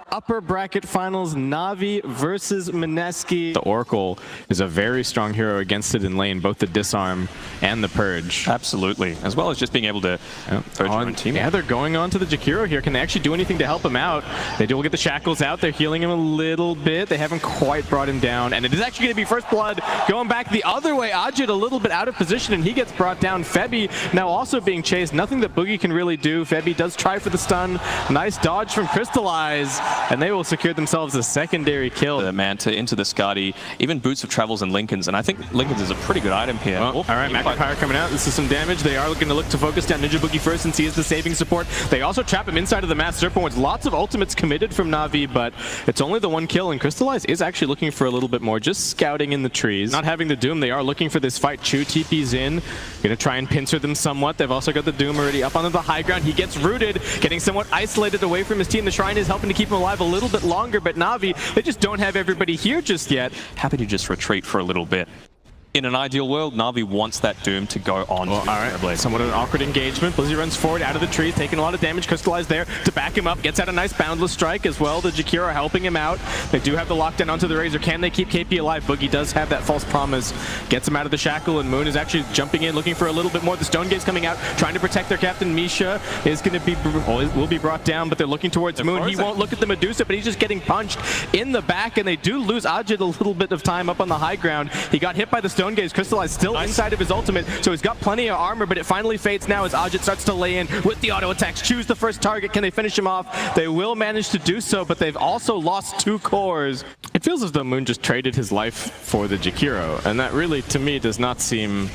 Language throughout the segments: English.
Upper bracket finals, Navi versus Mineski. The Oracle is a very strong hero against it in lane, both the disarm and the purge. Absolutely, as well as just being able to purge your own team. Yeah, they're going on to the Jakiro here. Can they actually do anything to help him out? They do get the shackles out. They're healing him a little bit. They haven't quite brought him down, and it is actually going to be first blood going back the other way. Ajit a little bit out of position, and he gets brought down. Febi now also being chased. Nothing that Boogie can really do. Febi does try for the stun. Nice dodge from Crystallize, and they will secure themselves a secondary kill. The Manta into the Skadi, even Boots of Travels and Lincolns, and I think Lincolns is a pretty good item here. Well, all right, Magnifier coming out. This is some damage. They are going to look to focus down Ninja Boogie first since he is the saving support. They also trap him inside of the Mass Serpent with lots of ultimates committed from Navi, but it's only the one kill, and Crystallize is actually looking for a little bit more, just scouting in the trees. Not having the Doom, they are looking for this fight. Chu TP's in, going to try and pincer them somewhat. They've also got the Doom already up onto the high ground. He gets rooted, getting somewhat isolated away from his team. The Shrine is helping to keep him alive a little bit longer, but Navi, they just don't have everybody here just yet. Happy to just retreat for a little bit. In an ideal world, Navi wants that Doom to go on to Blade. Somewhat of an awkward engagement. Blizzy runs forward out of the trees, taking a lot of damage. Crystallize there to back him up. Gets out a nice boundless strike as well. The Jakiro helping him out. They do have the lockdown onto the Razor. Can they keep KP alive? Boogie does have that false promise. Gets him out of the shackle, and Moon is actually jumping in, looking for a little bit more. The Stone Gaze coming out, trying to protect their captain. Misha is going to be, will be brought down, but they're looking towards Moon. He won't look at the Medusa, but he's just getting punched in the back, and they do lose Ajit a little bit of time up on the high ground. He got hit by the Stone Gaze. Crystallize still inside of his ultimate, so he's got plenty of armor, but it finally fades now as Ajit starts to lay in with the auto attacks. Choose the first target. Can they finish him off? They will manage to do so, but they've also lost 2 cores. It feels as though Moon just traded his life for the Jakiro, and that really, to me, does not seem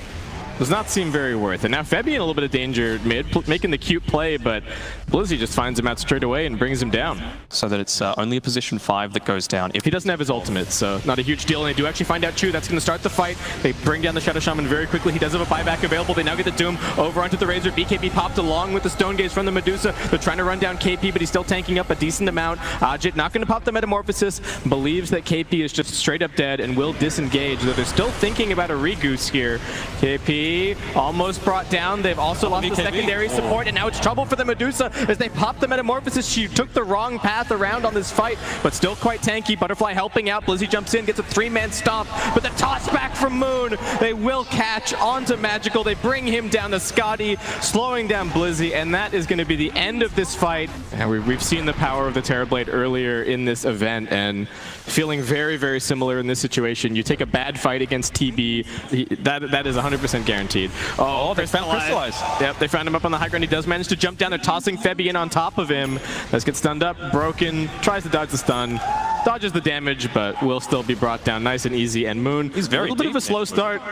very worth it. Now Febi in a little bit of danger mid, making the cute play, but Blizzy just finds him out straight away and brings him down. So that it's only a position 5 that goes down. If he doesn't have his ultimate, so not a huge deal. And they do actually find out Chu. That's going to start the fight. They bring down the Shadow Shaman very quickly. He does have a buyback available. They now get the Doom over onto the Razor. BKB popped along with the Stone Gaze from the Medusa. They're trying to run down KP, but he's still tanking up a decent amount. Ajit not going to pop the Metamorphosis. Believes that KP is just straight up dead and will disengage, though they're still thinking about a Regoose here. KP almost brought down. They've also lost the secondary support, and now it's trouble for the Medusa as they pop the Metamorphosis. She took the wrong path around on this fight, but still quite tanky. Butterfly helping out. Blizzy jumps in, gets a 3-man stomp, but the toss back from Moon. They will catch onto Magical. They bring him down to Skadi, slowing down Blizzy, and that is going to be the end of this fight. And we've seen the power of the Terrorblade earlier in this event, and feeling very, very similar in this situation. You take a bad fight against TB, that is 100% guaranteed. Oh, they found Crystallize. Yep, they found him up on the high ground. He does manage to jump down. They're tossing Febi in on top of him. Let's get stunned up, broken, tries to dodge the stun, dodges the damage, but will still be brought down nice and easy. And Moon, he's very a little bit of a slow start.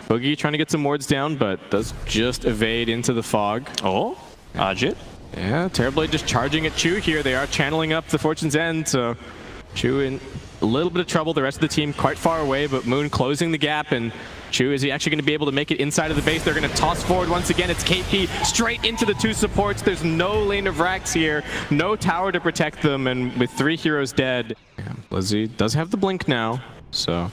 Boogie trying to get some wards down, but does just evade into the fog. Oh, Ajit. Yeah, Terrorblade just charging at Chu here. They are channeling up the Fortune's End, so Chu in a little bit of trouble. The rest of the team quite far away, but Moon closing the gap, and Chu, is he actually going to be able to make it inside of the base? They're going to toss forward once again. It's KP straight into the 2 supports. There's no lane of racks here, no tower to protect them, and with 3 heroes dead. Yeah, Blizzy does have the blink now, so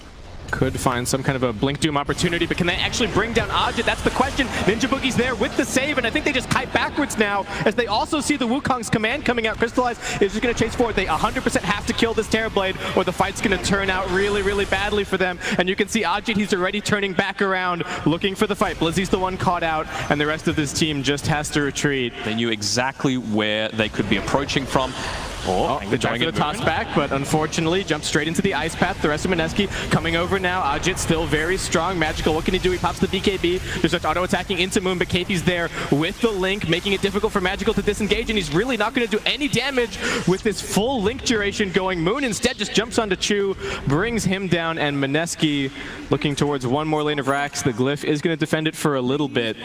could find some kind of a Blink Doom opportunity, but can they actually bring down Ajit? That's the question. Ninja Boogie's there with the save, and I think they just kite backwards now as they also see the Wukong's command coming out. Crystallize is just going to chase forward. They 100% have to kill this Terrorblade or the fight's going to turn out really, really badly for them. And you can see Ajit, he's already turning back around, looking for the fight. Blizzy's the one caught out, and the rest of this team just has to retreat. They knew exactly where they could be approaching from. They tried for the toss back, but unfortunately jumped straight into the ice path. The rest of Mineski coming over now. Ajit still very strong. Magical, what can he do? He pops the BKB. Just starts auto-attacking into Moon, but KP's there with the Link, making it difficult for Magical to disengage, and he's really not going to do any damage with this full Link duration going. Moon instead just jumps onto Chu, brings him down, and Mineski looking towards one more lane of racks. The Glyph is going to defend it for a little bit,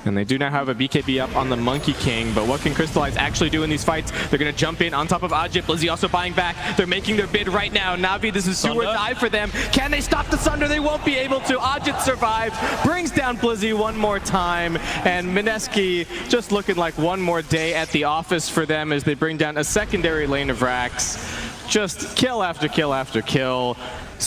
and they do now have a BKB up on the Monkey King, but what can Crystallize actually do in these fights? They're going to jump in on top of Ajit. Blizzy also buying back. They're making their bid right now. Navi, this is do or die for them. Can they stop the Sunder? They won't be able to. Ajit survives, brings down Blizzy one more time, and Mineski just looking like one more day at the office for them as they bring down a secondary lane of racks. Just kill after kill after kill.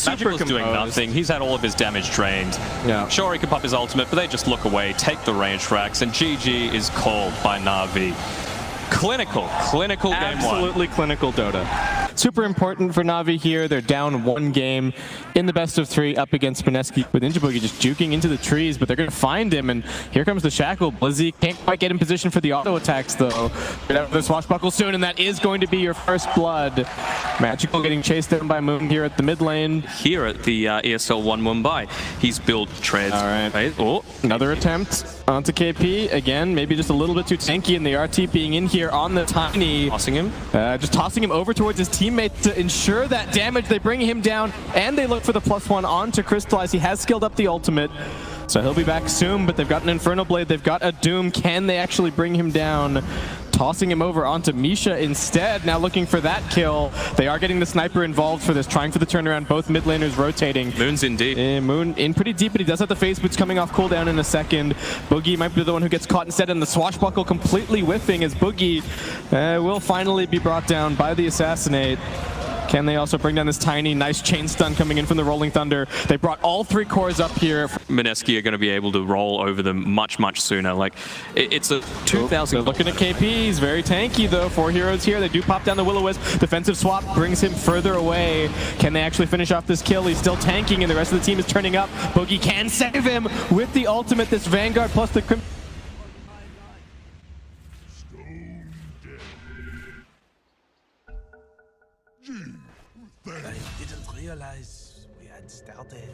Magical's doing nothing. He's had all of his damage drained. Yeah. Sure, he can pop his ultimate, but they just look away, take the range racks, and GG is called by Navi. Clinical game one. Absolutely clinical Dota. Super important for Navi here. They're down 1 game in the best of 3 up against Mineski, with Ninja Boogie just juking into the trees, but they're going to find him, and here comes the Shackle. Blizzy can't quite get in position for the auto attacks, though. Get out of the swashbuckle soon, and that is going to be your first blood. Magical getting chased down by Moon here at the mid lane. Here at the ESL 1 Mumbai, he's built treads. All right. Oh, another attempt onto KP. Again, maybe just a little bit too tanky, and the RT being in here on the Tiny. Tossing him. Just tossing him over towards his teammate to ensure that damage. They bring him down, and they look for the +1 onto Crystallize. He has skilled up the ultimate, so he'll be back soon, but they've got an Infernal Blade. They've got a Doom. Can they actually bring him down? Tossing him over onto Misha instead, now looking for that kill. They are getting the sniper involved for this, trying for the turnaround, both mid laners rotating. Moon's in deep. Moon in pretty deep, but he does have the phase boots coming off cooldown in a second. Boogie might be the one who gets caught instead, and the swashbuckle completely whiffing as Boogie will finally be brought down by the Assassinate. Can they also bring down this Tiny? Nice chain stun coming in from the Rolling Thunder. They brought all 3 cores up here. Mineski are going to be able to roll over them much sooner. Like, it's a 2,000. Looking at KP, he's very tanky though. 4 heroes here. They do pop down the Will-O-Wisp. Defensive swap brings him further away. Can they actually finish off this kill? He's still tanking, and the rest of the team is turning up. Boogie can save him with the ultimate. This Vanguard plus the Crimson. I didn't realize we had started.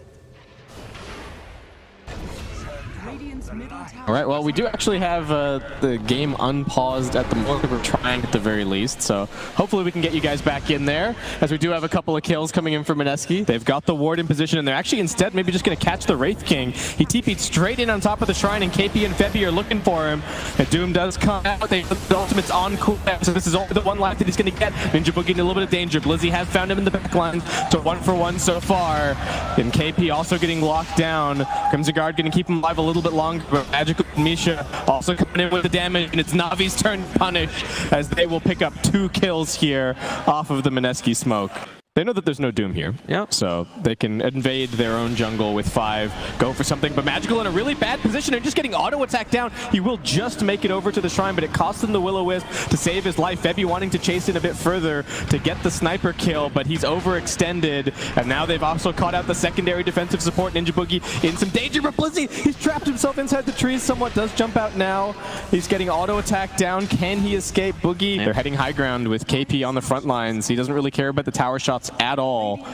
All right, well, we do actually have the game unpaused at the moment. We're trying at the very least, so hopefully we can get you guys back in there, as we do have a couple of kills coming in for Mineski. They've got the ward in position, and they're actually instead maybe just going to catch the Wraith King. He TP'd straight in on top of the shrine, and KP and Febby are looking for him. And Doom does come out. The ultimate's on cooldown, so this is only the one life that he's going to get. Ninja Boogie in a little bit of danger. Blizzy has found him in the backline, so 1-for-1 so far. And KP also getting locked down. Crimson Guard going to keep him alive a little bit longer, but Magical and Misha also coming in with the damage, and it's Navi's turn to punish, as they will pick up 2 kills here off of the Mineski smoke. They know that there's no Doom here, so they can invade their own jungle with 5, go for something, but Magical in a really bad position and just getting auto-attacked down. He will just make it over to the shrine, but it costs him the Will-O-Wisp to save his life. Febby wanting to chase in a bit further to get the sniper kill, but he's overextended, and now they've also caught out the secondary defensive support. Ninja Boogie in some danger, but Blizzy, he's trapped himself inside the trees somewhat, does jump out now. He's getting auto-attacked down. Can he escape? Boogie, they're heading high ground with KP on the front lines. He doesn't really care about the tower shots at all.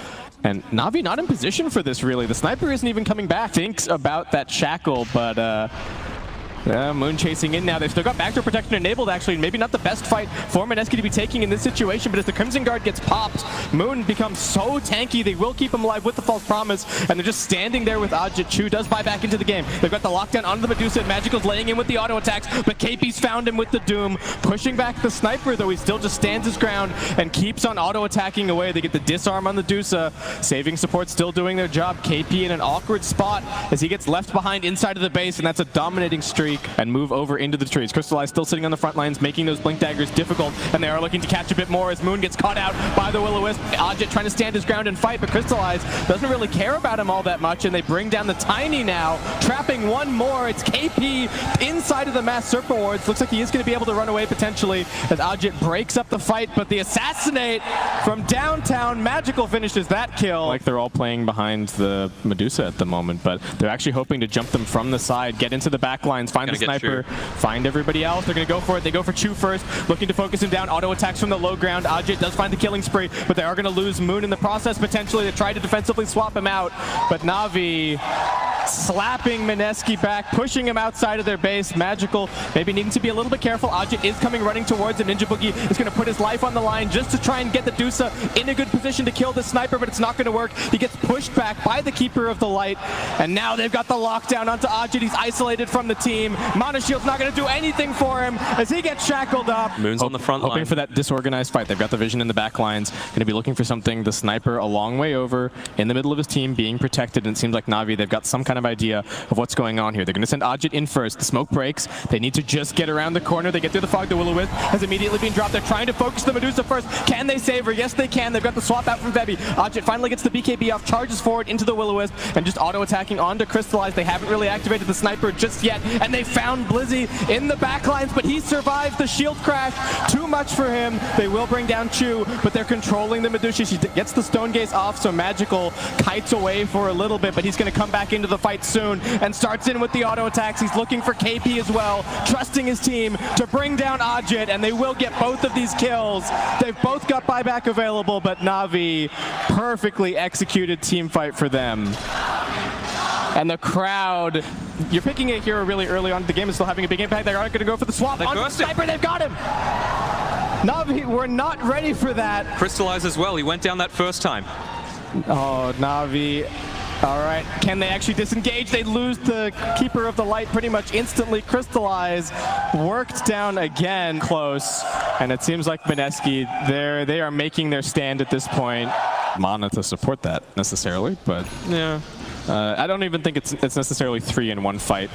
And Navi not in position for this, really. The sniper isn't even coming back. Thinks about that shackle, but Moon chasing in now. They've still got backdoor protection enabled, actually. Maybe not the best fight for Mineski to be taking in this situation, but as the Crimson Guard gets popped, Moon becomes so tanky. They will keep him alive with the False Promise, and they're just standing there with Ajit. Chu does buy back into the game. They've got the lockdown onto the Medusa, and Magical's laying in with the auto attacks, but KP's found him with the Doom. Pushing back the Sniper, though, he still just stands his ground and keeps on auto attacking away. They get the disarm on the Medusa. Saving support still doing their job. KP in an awkward spot as he gets left behind inside of the base, and that's a dominating streak. And move over into the trees. Crystallize still sitting on the front lines, making those blink daggers difficult, and they are looking to catch a bit more as Moon gets caught out by the Will-O-Wisp. Ajit trying to stand his ground and fight, but Crystallize doesn't really care about him all that much, and they bring down the Tiny now, trapping one more. It's KP inside of the Mass Serpent Wards. Looks like he is going to be able to run away potentially as Ajit breaks up the fight, but the Assassinate from downtown, Magical finishes that kill. Like they're all playing behind the Medusa at the moment, but they're actually hoping to jump them from the side, get into the back lines, find the sniper, find everybody else. They're going to go for it. They go for Chu first, looking to focus him down. Auto attacks from the low ground. Ajit does find the killing spree, but they are going to lose Moon in the process potentially. They try to defensively swap him out, but Navi slapping Mineski back, pushing him outside of their base. Magical maybe needing to be a little bit careful. Ajit is coming running towards him. Ninja Boogie is going to put his life on the line just to try and get the Dusa in a good position to kill the sniper, but it's not going to work. He gets pushed back by the Keeper of the Light, and now they've got the lockdown onto Ajit. He's isolated from the team. Mana Shield's not going to do anything for him as he gets shackled up. Moon's on the front line. Hoping for that disorganized fight. They've got the vision in the back lines. Going to be looking for something. The sniper a long way over in the middle of his team being protected, and it seems like Navi, they've got some kind of kind of idea of what's going on here. They're going to send Ajit in first. The smoke breaks. They need to just get around the corner. They get through the fog. The Will-O-Wisp has immediately been dropped. They're trying to focus the Medusa first. Can they save her? Yes, they can. They've got the swap out from Febby. Ajit finally gets the BKB off, charges forward into the Will-O-Wisp, and just auto-attacking onto Crystallize. They haven't really activated the sniper just yet, and they found Blizzy in the backlines, but he survived the shield crash. Too much for him. They will bring down Chu, but they're controlling the Medusa. She gets the Stone Gaze off, so Magical kites away for a little bit, but he's going to come back into the fight soon and starts in with the auto attacks. He's looking for KP as well, trusting his team to bring down Ajit, and they will get both of these kills. They've both got buyback available, but Navi, perfectly executed team fight for them. And the crowd, you're picking a hero really early on. The game is still having a big impact. They aren't going to go for the swap. On the sniper, they've got him! Navi, we're not ready for that. Crystallize as well. He went down that first time. Oh, Navi. All right, can they actually disengage? They lose the Keeper of the Light pretty much instantly. Crystallize worked down again, close. And it seems like Mineski, they are making their stand at this point. Mana to support that necessarily, but yeah. I don't even think it's necessarily 3 in 1 fight.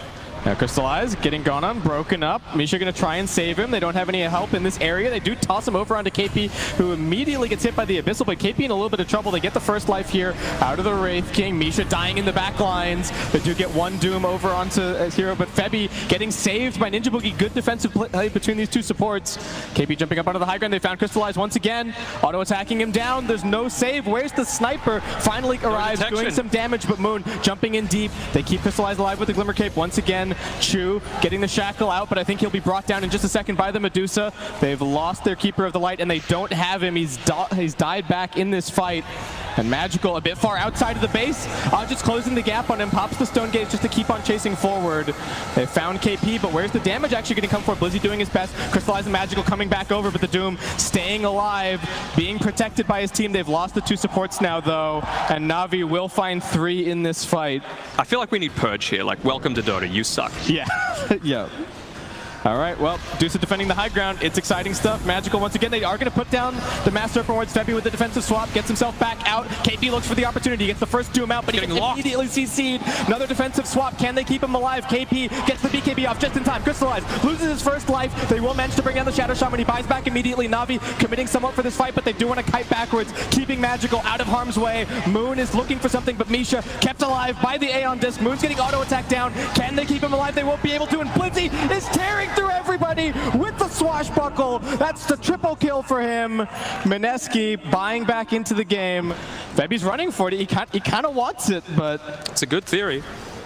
Now Crystallize getting gone on, broken up. Misha gonna try and save him. They don't have any help in this area. They do toss him over onto KP, who immediately gets hit by the Abyssal, but KP in a little bit of trouble. They get the first life here out of the Wraith King. Misha dying in the back lines. They do get one Doom over onto a hero, but Febby getting saved by Ninja Boogie. Good defensive play between these two supports. KP jumping up onto the high ground. They found Crystallize once again. Auto attacking him down. There's no save. Where's the sniper? Finally arrives, doing some damage, but Moon jumping in deep. They keep Crystallize alive with the Glimmer Cape once again. Chu getting the shackle out, but I think he'll be brought down in just a second by the Medusa. They've lost their Keeper of the Light, and they don't have him. He's died back in this fight. And Magical a bit far outside of the base. Ajit's closing the gap on him, pops the Stone Gaze just to keep on chasing forward. They found KP, but where's the damage actually going to come for? Blizzy doing his best. Crystallize and Magical coming back over, but the Doom staying alive, being protected by his team. They've lost the 2 supports now, though, and Navi will find 3 in this fight. I feel like we need Purge here. Like, welcome to Dota. You suck. Yeah. Yeah. All right, well, Deuce defending the high ground. It's exciting stuff. Magical, once again, they are going to put down the Master Serpent Wards. Febby with the defensive swap, gets himself back out. KP looks for the opportunity, gets the first Doom out, but he gets immediately CC'd. Another defensive swap. Can they keep him alive? KP gets the BKB off just in time. Crystallize loses his first life. They will manage to bring down the Shadow Shaman. He buys back immediately. Navi committing somewhat for this fight, but they do want to kite backwards, keeping Magical out of harm's way. Moon is looking for something, but Misha kept alive by the Aeon Disc. Moon's getting auto attack down. Can they keep him alive? They won't be able to, and Blizzy is tearing through everybody with the swashbuckle. That's the triple kill for him. Mineski buying back into the game. Febby's running for it. He kind of wants it, but it's a good theory.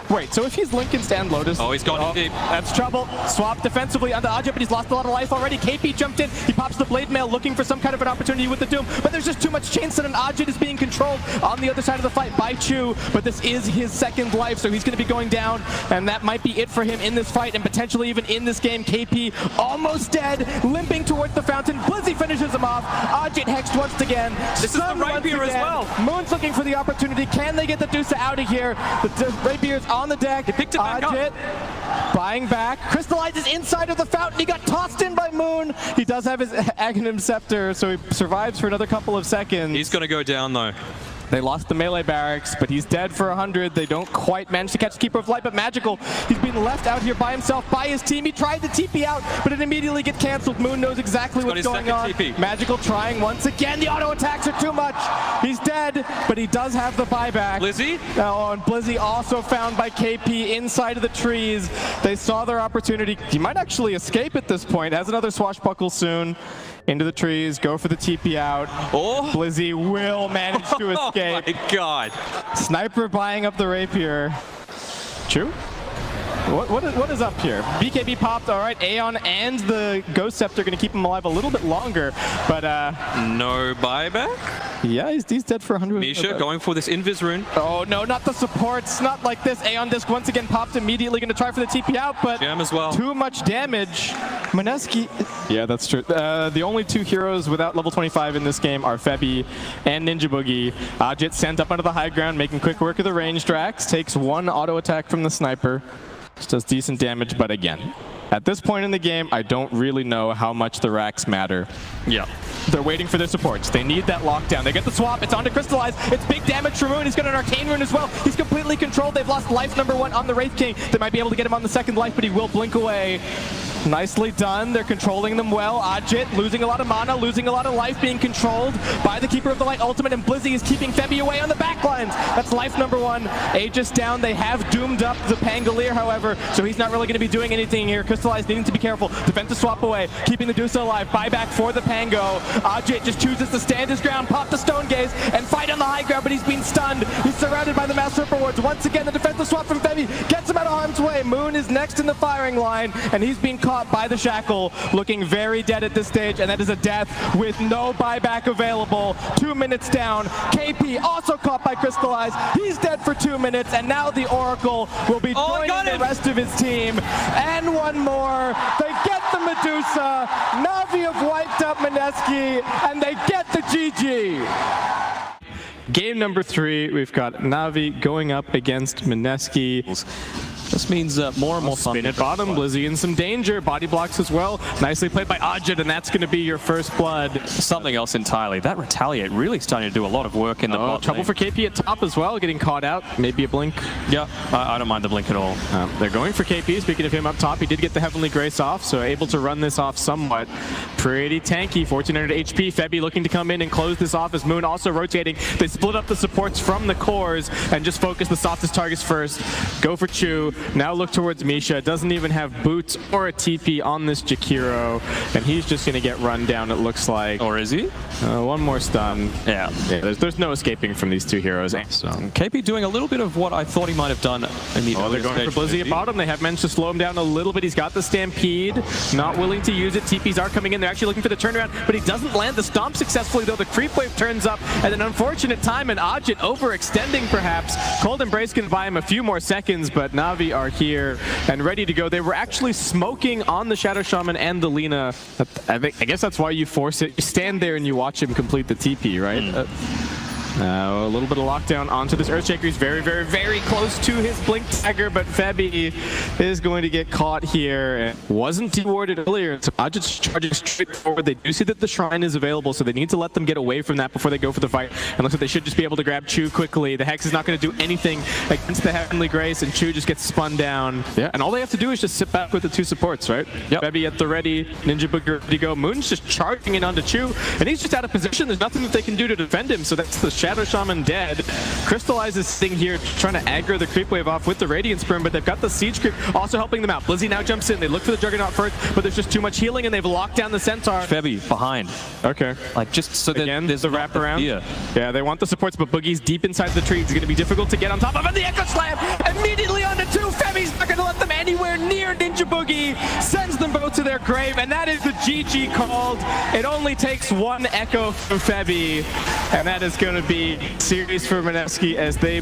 Wait, so if he's Lincoln Stand Lotus... Oh, he's gone deep. That's trouble. Swap defensively onto Ajit, but he's lost a lot of life already. KP jumped in. He pops the Blade Mail, looking for some kind of an opportunity with the Doom, but there's just too much chain set, and Ajit is being controlled on the other side of the fight by Chu, but this is his second life, so he's going to be going down, and that might be it for him in this fight, and potentially even in this game. KP almost dead, limping towards the fountain. Blizzy finishes him off. Ajit hexed once again. This is the Rapier as well. Moon's looking for the opportunity. Can they get the Deuce out of here? The Rapier's on the deck. He picked it back Ajit up. buying back. Crystallizes inside of the fountain. He got tossed in by Moon. He does have his Aghanim Scepter, so he survives for another couple of seconds. He's going to go down, though. They lost the melee barracks, but he's dead for 100. They don't quite manage to catch the Keeper of Light, but Magical, he's been left out here by himself, by his team. He tried to TP out, but it immediately gets canceled. Moon knows exactly what's going on. TP. Magical trying once again. The auto attacks are too much. He's dead, but he does have the buyback. Blizzy? Oh, and Blizzy also found by KP inside of the trees. They saw their opportunity. He might actually escape at this point. Has another swashbuckle soon. Into the trees, go for the TP out. Oh! Blizzy will manage to escape. Oh my god. Sniper buying up the Rapier. True? What is up here? BKB popped, all right. Aeon and the Ghost Scepter going to keep him alive a little bit longer, but no buyback? Yeah, he's dead for 100. Misha going for this Invis rune. Oh no, not the supports, not like this. Aeon Disc once again popped immediately, going to try for the TP out, but Jam as well. Too much damage. Mineski. Yeah, that's true. The only 2 heroes without level 25 in this game are Febby and Ninja Boogie. Ajit sent up onto the high ground, making quick work of the ranged racks, takes 1 auto attack from the sniper. Just does decent damage, but again, At this point in the game, I don't really know how much the racks matter. Yeah. They're waiting for their supports. They need that lockdown. They get the swap. It's on to Crystallize. It's big damage for Moon. He's got an Arcane rune as well. He's completely controlled. They've lost life number 1 on the Wraith King. They might be able to get him on the second life, but he will blink away. Nicely done. They're controlling them well. Ajit losing a lot of mana, losing a lot of life, being controlled by the Keeper of the Light ultimate, and Blizzy is keeping Febby away on the backlines. That's life number 1. Aegis down. They have doomed up the Pangolier, however, so he's not really going to be doing anything here. Crystallize needing to be careful. Defensive swap away, keeping the Dusa alive. Buyback for the Pango. Ajit just chooses to stand his ground, pop the Stone Gaze, and fight on the high ground, but he's been stunned. He's surrounded by the Master Ripper Wards. Once again, the defensive swap from Febby gets him out of harm's way. Moon is next in the firing line, and he's being caught by the Shackle, looking very dead at this stage, and that is a death with no buyback available. 2 minutes down. KP also caught by Crystallize. He's dead for 2 minutes, and now the Oracle will be joining the rest of his team. And one more. They get the Medusa. Navi have wiped up Mineski, and they get the GG. Game number 3, we've got Navi going up against Mineski. This means more and more fun. Spin at bottom, Blizzy in some danger. Body blocks as well. Nicely played by Ajit, and that's going to be your first blood. Something else entirely. That Retaliate really starting to do a lot of work in the bot trouble lane. for KP at top as well, getting caught out. Maybe a blink. Yeah, I don't mind the blink at all. They're going for KP. Speaking of him up top, he did get the Heavenly Grace off, so able to run this off somewhat. Pretty tanky, 1400 HP. Febby looking to come in and close this off as Moon also rotating. They split up the supports from the cores and just focus the softest targets first. Go for Chu. Now look towards Misha. Doesn't even have boots or a TP on this Jakiro, and he's just going to get run down, it looks like. Or is he? One more stun. Yeah. There's no escaping from these two heroes. So KP doing a little bit of what I thought he might have done in the they're going for Blizzy at bottom. They have managed to slow him down a little bit. He's got the Stampede. Not willing to use it. TPs are coming in. They're actually looking for the turnaround, but he doesn't land the stomp successfully, though. The creep wave turns up at an unfortunate time, and Ajit overextending perhaps. Cold Embrace can buy him a few more seconds, but Navi are here and ready to go. They were actually smoking on the Shadow Shaman and the Lina. I guess that's why you force it. You stand there and you watch him complete the TP, right? A little bit of lockdown onto this Earthshaker. He's very, very, very close to his Blink Dagger, but Febby is going to get caught here. Wasn't dewarded earlier, so Ajit's charging straight forward. They do see that the Shrine is available, so they need to let them get away from that before they go for the fight. And looks like they should just be able to grab Chu quickly. The Hex is not going to do anything against the Heavenly Grace, and Chu just gets spun down. Yeah, and all they have to do is just sit back with the two supports, right? Yep. Febby at the ready, Ninja Booker ready to go. Moon's just charging it onto Chu, and he's just out of position. There's nothing that they can do to defend him, so that's the Shadow Shaman dead. Crystallize is sitting here trying to aggro the creep wave off with the Radiant Sperm, but they've got the Siege creep also helping them out. Blizzy now jumps in. They look for the Juggernaut first, but there's just too much healing, and they've locked down the Centaur. Febby behind. Okay. Like just so that again, there's the wraparound. Yeah, they want the supports, but Boogie's deep inside the tree. It's going to be difficult to get on top of, and the Echo Slam immediately onto two. Febby's not going to let them anywhere near Ninja Boogie. Sends them both to their grave, and that is the GG called. It only takes one Echo from Febby, and that is going to be series for Mineski as they